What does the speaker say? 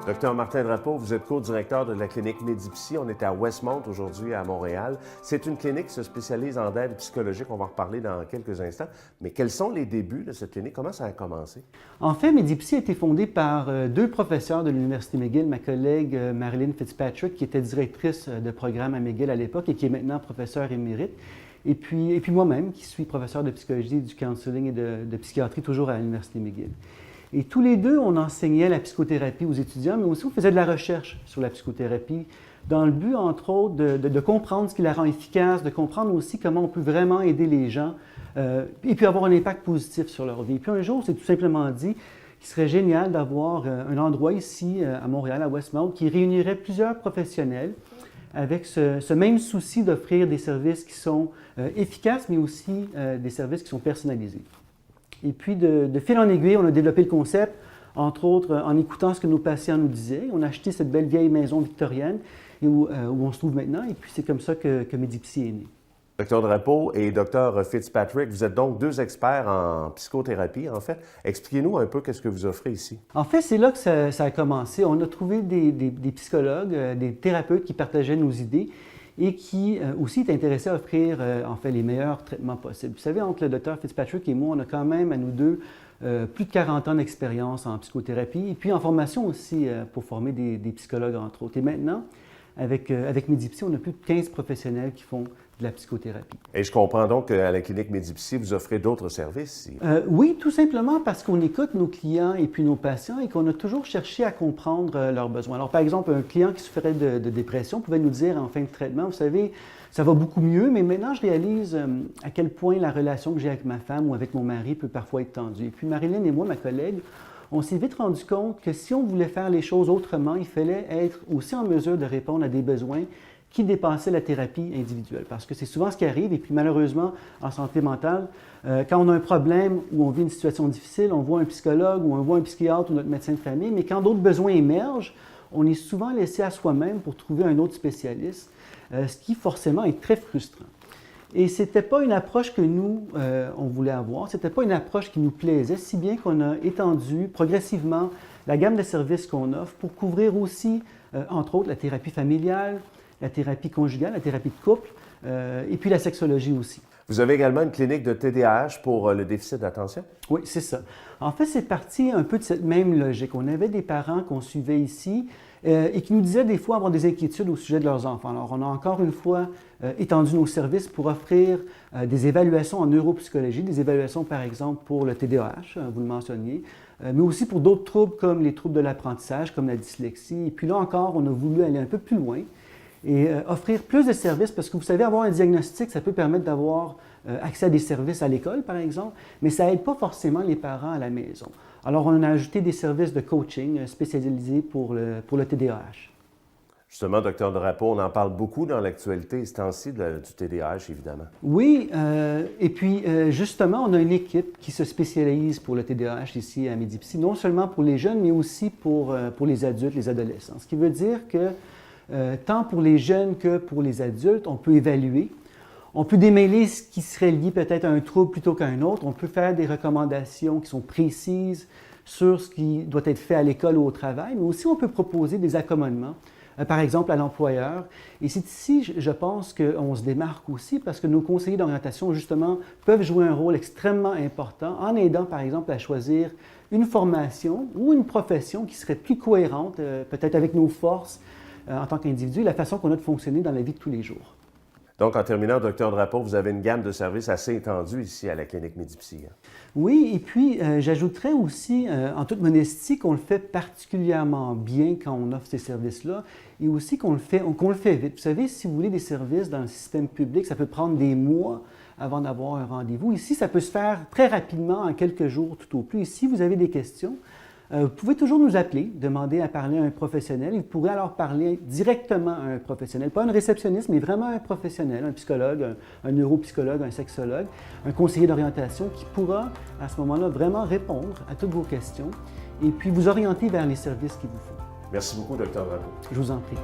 Docteur Martin Drapeau, vous êtes co-directeur de la clinique Medipsy. On est à Westmount aujourd'hui à Montréal. C'est une clinique qui se spécialise en aide psychologique. On va en reparler dans quelques instants. Mais quels sont les débuts de cette clinique? Comment ça a commencé? En fait, Medipsy a été fondée par deux professeurs de l'Université McGill, ma collègue Marilyn Fitzpatrick, qui était directrice de programme à McGill à l'époque et qui est maintenant professeure émérite. Et puis moi-même, qui suis professeur de psychologie, du counseling et de psychiatrie, toujours à l'Université McGill. Et tous les deux, on enseignait la psychothérapie aux étudiants, mais aussi on faisait de la recherche sur la psychothérapie, dans le but, entre autres, de comprendre ce qui la rend efficace, de comprendre aussi comment on peut vraiment aider les gens, et puis avoir un impact positif sur leur vie. Et puis un jour, c'est tout simplement dit qu'il serait génial d'avoir un endroit ici, à Montréal, à Westmount, qui réunirait plusieurs professionnels avec ce même souci d'offrir des services qui sont efficaces, mais aussi des services qui sont personnalisés. Et puis, de fil en aiguille, on a développé le concept, entre autres, en écoutant ce que nos patients nous disaient. On a acheté cette belle vieille maison victorienne où on se trouve maintenant, et puis c'est comme ça que Medipsy est né. Docteur Drapeau et Docteur Fitzpatrick, vous êtes donc deux experts en psychothérapie, en fait. Expliquez-nous un peu qu'est-ce que vous offrez ici. En fait, c'est là que ça a commencé. On a trouvé des psychologues, des thérapeutes qui partageaient nos idées et qui aussi étaient intéressés à offrir en fait les meilleurs traitements possibles. Vous savez, entre le Dr Fitzpatrick et moi, on a quand même à nous deux plus de 40 ans d'expérience en psychothérapie et puis en formation aussi pour former des psychologues, entre autres. Et maintenant, avec Medipsy, on a plus de 15 professionnels qui font de la psychothérapie. Et je comprends donc qu'à la clinique Medipsy, vous offrez d'autres services ici. Oui, tout simplement parce qu'on écoute nos clients et puis nos patients et qu'on a toujours cherché à comprendre leurs besoins. Alors, par exemple, un client qui souffrait de dépression pouvait nous dire en fin de traitement, vous savez, ça va beaucoup mieux, mais maintenant, je réalise à quel point la relation que j'ai avec ma femme ou avec mon mari peut parfois être tendue. Et puis, Marilyn et moi, ma collègue, on s'est vite rendu compte que si on voulait faire les choses autrement, il fallait être aussi en mesure de répondre à des besoins qui dépassaient la thérapie individuelle. Parce que c'est souvent ce qui arrive, et puis malheureusement, en santé mentale, quand on a un problème ou on vit une situation difficile, on voit un psychologue ou on voit un psychiatre ou notre médecin de famille, mais quand d'autres besoins émergent, on est souvent laissé à soi-même pour trouver un autre spécialiste, ce qui forcément est très frustrant. Et ce n'était pas une approche que nous, on voulait avoir, ce n'était pas une approche qui nous plaisait, si bien qu'on a étendu progressivement la gamme de services qu'on offre pour couvrir aussi, entre autres, la thérapie familiale, la thérapie conjugale, la thérapie de couple, et puis la sexologie aussi. Vous avez également une clinique de TDAH pour le déficit d'attention? Oui, c'est ça. En fait, c'est parti un peu de cette même logique. On avait des parents qu'on suivait ici et qui nous disaient des fois avoir des inquiétudes au sujet de leurs enfants. Alors, on a encore une fois étendu nos services pour offrir des évaluations en neuropsychologie, des évaluations par exemple pour le TDAH, vous le mentionniez, mais aussi pour d'autres troubles comme les troubles de l'apprentissage, comme la dyslexie. Et puis là encore, on a voulu aller un peu plus loin et offrir plus de services, parce que vous savez, avoir un diagnostic, ça peut permettre d'avoir accès à des services à l'école, par exemple, mais ça n'aide pas forcément les parents à la maison. Alors, on a ajouté des services de coaching spécialisés pour le TDAH. Justement, Docteur Drapeau, on en parle beaucoup dans l'actualité ce temps-ci du TDAH, évidemment. Oui, et puis justement, on a une équipe qui se spécialise pour le TDAH ici à Medipsy, non seulement pour les jeunes, mais aussi pour les adultes, les adolescents. Ce qui veut dire que tant pour les jeunes que pour les adultes, on peut évaluer. On peut démêler ce qui serait lié peut-être à un trouble plutôt qu'à un autre. On peut faire des recommandations qui sont précises sur ce qui doit être fait à l'école ou au travail, mais aussi on peut proposer des accommodements, par exemple à l'employeur. Et c'est ici, je pense qu'on se démarque aussi parce que nos conseillers d'orientation, justement, peuvent jouer un rôle extrêmement important en aidant, par exemple, à choisir une formation ou une profession qui serait plus cohérente, peut-être avec nos forces, en tant qu'individu, la façon qu'on a de fonctionner dans la vie de tous les jours. Donc, en terminant, Docteur Drapeau, vous avez une gamme de services assez étendue ici à la clinique Medipsy. Oui, et puis j'ajouterais aussi, en toute modestie, qu'on le fait particulièrement bien quand on offre ces services-là et aussi qu'on le fait vite. Vous savez, si vous voulez des services dans le système public, ça peut prendre des mois avant d'avoir un rendez-vous. Ici, ça peut se faire très rapidement, en quelques jours tout au plus. Et si vous avez des questions, vous pouvez toujours nous appeler, demander à parler à un professionnel. Vous pourrez alors parler directement à un professionnel, pas un réceptionniste, mais vraiment un professionnel, un psychologue, un neuropsychologue, un sexologue, un conseiller d'orientation qui pourra à ce moment-là vraiment répondre à toutes vos questions et puis vous orienter vers les services qu'il vous faut. Merci beaucoup, Dr. Drapeau. Je vous en prie.